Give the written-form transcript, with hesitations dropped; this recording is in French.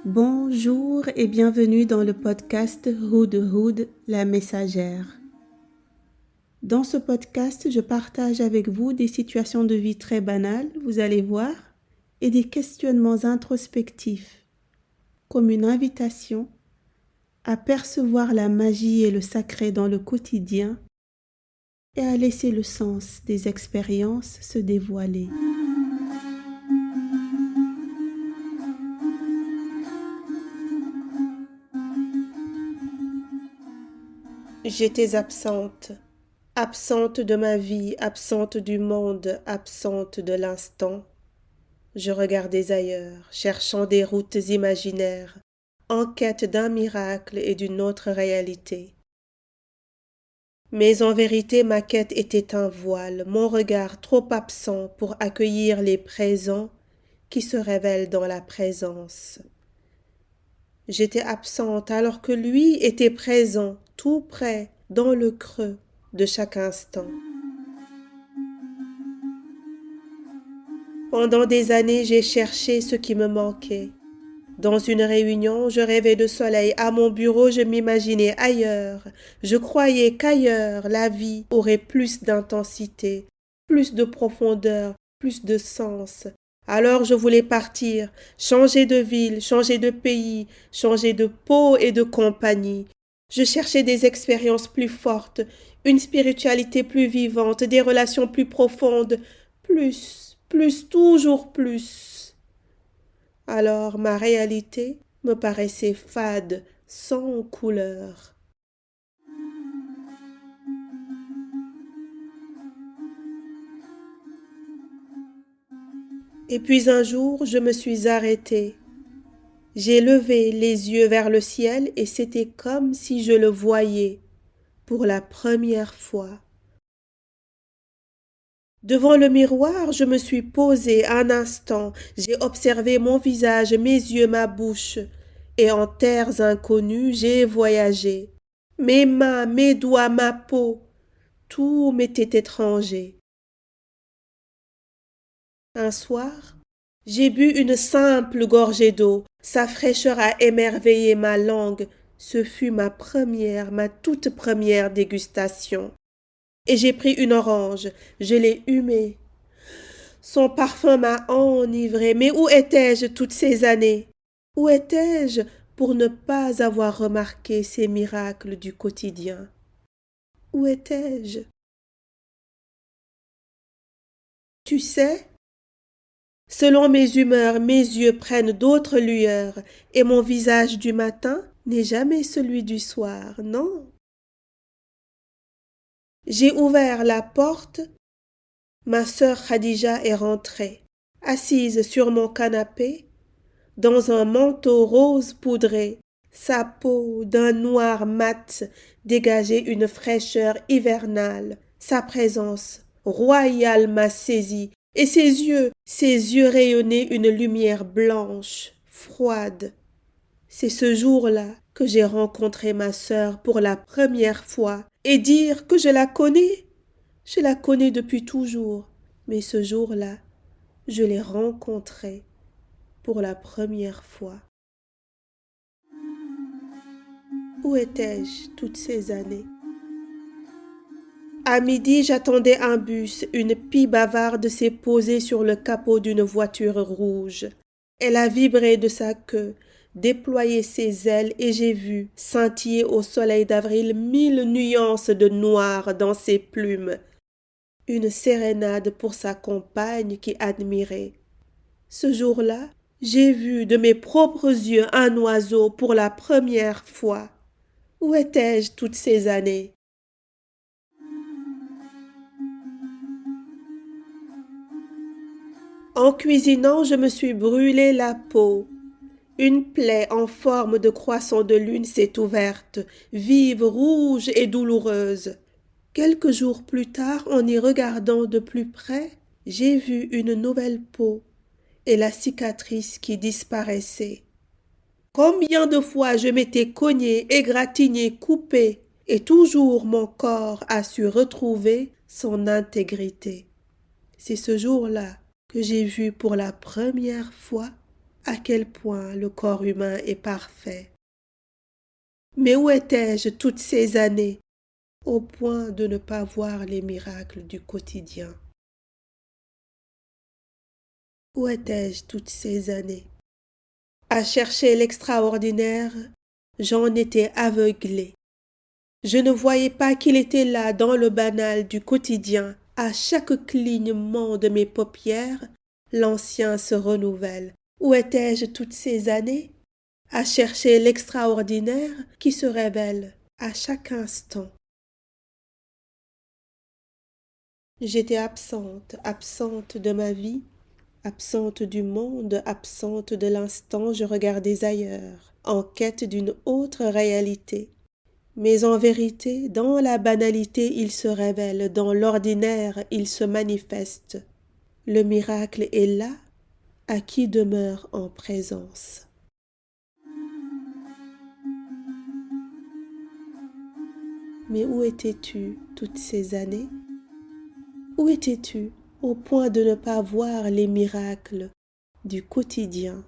Bonjour et bienvenue dans le podcast Hudhud, la messagère. Dans ce podcast, je partage avec vous des situations de vie très banales, vous allez voir, et des questionnements introspectifs, comme une invitation à percevoir la magie et le sacré dans le quotidien et à laisser le sens des expériences se dévoiler. J'étais absente de ma vie, absente du monde, absente de l'instant. Je regardais ailleurs, cherchant des routes imaginaires, en quête d'un miracle et d'une autre réalité. Mais en vérité, ma quête était un voile, mon regard trop absent pour accueillir les présents qui se révèlent dans la présence. J'étais absente alors que lui était présent, tout près, dans le creux de chaque instant. Pendant des années, j'ai cherché ce qui me manquait. Dans une réunion, je rêvais de soleil. À mon bureau, je m'imaginais ailleurs. Je croyais qu'ailleurs, la vie aurait plus d'intensité, plus de profondeur, plus de sens. Alors je voulais partir, changer de ville, changer de pays, changer de peau et de compagnie. Je cherchais des expériences plus fortes, une spiritualité plus vivante, des relations plus profondes, plus, toujours plus. Alors ma réalité me paraissait fade, sans couleur. Et puis un jour, je me suis arrêtée. J'ai levé les yeux vers le ciel et c'était comme si je le voyais pour la première fois. Devant le miroir, je me suis posée un instant, j'ai observé mon visage, mes yeux, ma bouche, et en terres inconnues, j'ai voyagé. Mes mains, mes doigts, ma peau, tout m'était étranger. Un soir, j'ai bu une simple gorgée d'eau, sa fraîcheur a émerveillé ma langue, ce fut ma toute première dégustation. Et j'ai pris une orange, je l'ai humée. Son parfum m'a enivré. Mais où étais-je toutes ces années? Où étais-je pour ne pas avoir remarqué ces miracles du quotidien? Où étais-je? Tu sais, selon mes humeurs, mes yeux prennent d'autres lueurs, et mon visage du matin n'est jamais celui du soir, non. J'ai ouvert la porte, ma sœur Khadija est rentrée. Assise sur mon canapé, dans un manteau rose poudré, sa peau d'un noir mat dégageait une fraîcheur hivernale. Sa présence royale m'a saisi, et ses yeux rayonnaient une lumière blanche, froide. C'est ce jour-là que j'ai rencontré ma sœur pour la première fois, et dire que je la connais. Je la connais depuis toujours, mais ce jour-là, je l'ai rencontrée pour la première fois. Où étais-je toutes ces années? À midi, j'attendais un bus. Une pie bavarde s'est posée sur le capot d'une voiture rouge. Elle a vibré de sa queue, déployé ses ailes et j'ai vu scintiller au soleil d'avril 1000 nuances de noir dans ses plumes. Une sérénade pour sa compagne qui admirait. Ce jour-là, j'ai vu de mes propres yeux un oiseau pour la première fois. Où étais-je toutes ces années? En cuisinant, je me suis brûlé la peau. Une plaie en forme de croissant de lune s'est ouverte, vive, rouge et douloureuse. Quelques jours plus tard, en y regardant de plus près, j'ai vu une nouvelle peau et la cicatrice qui disparaissait. Combien de fois je m'étais cogné, égratigné, coupé, et toujours mon corps a su retrouver son intégrité. C'est ce jour-là que j'ai vu pour la première fois à quel point le corps humain est parfait. Mais où étais-je toutes ces années, au point de ne pas voir les miracles du quotidien? Où étais-je toutes ces années? À chercher l'extraordinaire, j'en étais aveuglée. Je ne voyais pas qu'il était là dans le banal du quotidien. À chaque clignement de mes paupières, l'ancien se renouvelle. Où étais-je toutes ces années? À chercher l'extraordinaire qui se révèle à chaque instant. J'étais absente, absente de ma vie, absente du monde, absente de l'instant, je regardais ailleurs, en quête d'une autre réalité. Mais en vérité, dans la banalité, il se révèle, dans l'ordinaire, il se manifeste. Le miracle est là, à qui demeure en présence. Mais où étais-tu toutes ces années? Où étais-tu au point de ne pas voir les miracles du quotidien?